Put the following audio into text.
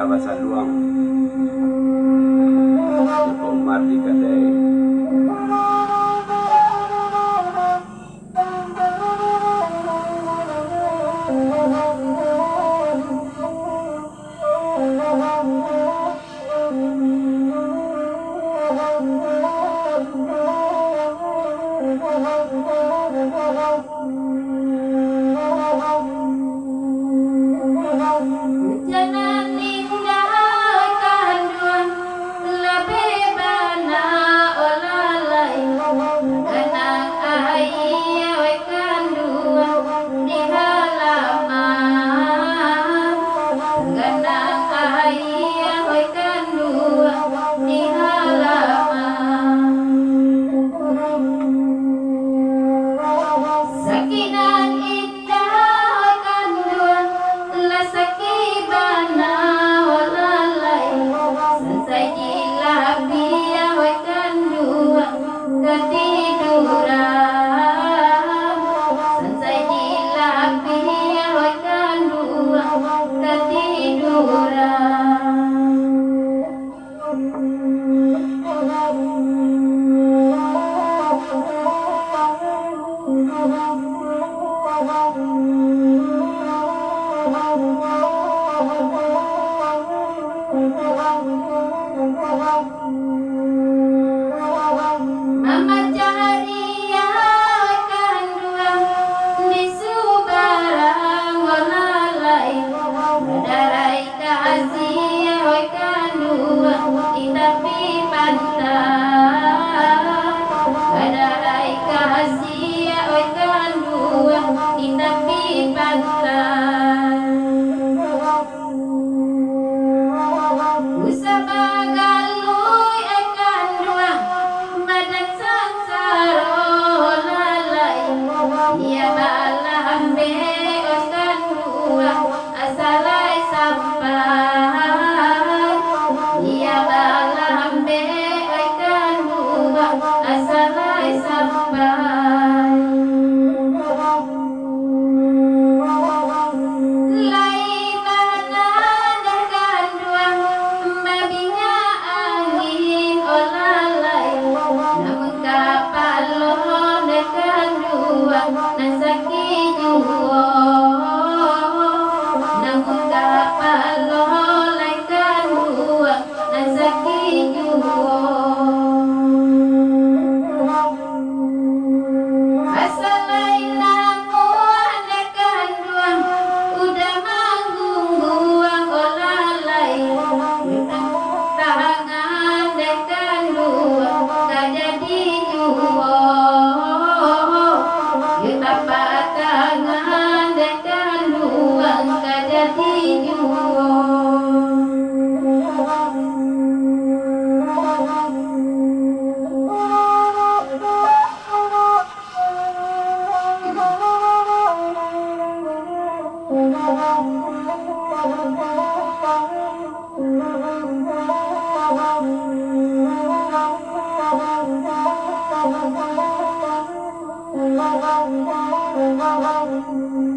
kabasaluang Joko Mardika Day. Jangan tinggalkan dua lebih bana olalai kenang ayah wekan dua di halaman kenang ayah wekan dua di halaman sakinah indah wekan dua la sakibana walalai selesai dilabia wekan dua ketiduran selesai dilabia wekan dua Mama Jaharia wekan dua di Subarang walalai Darai kasih wekan dua di tepi pantai Darai kasih wekan dua di tepi pantai Usabagalui akan dua madan sangsaro lalai ia balambe akan dua asalai sampai ia balambe akan dua asalai sampai Thank you.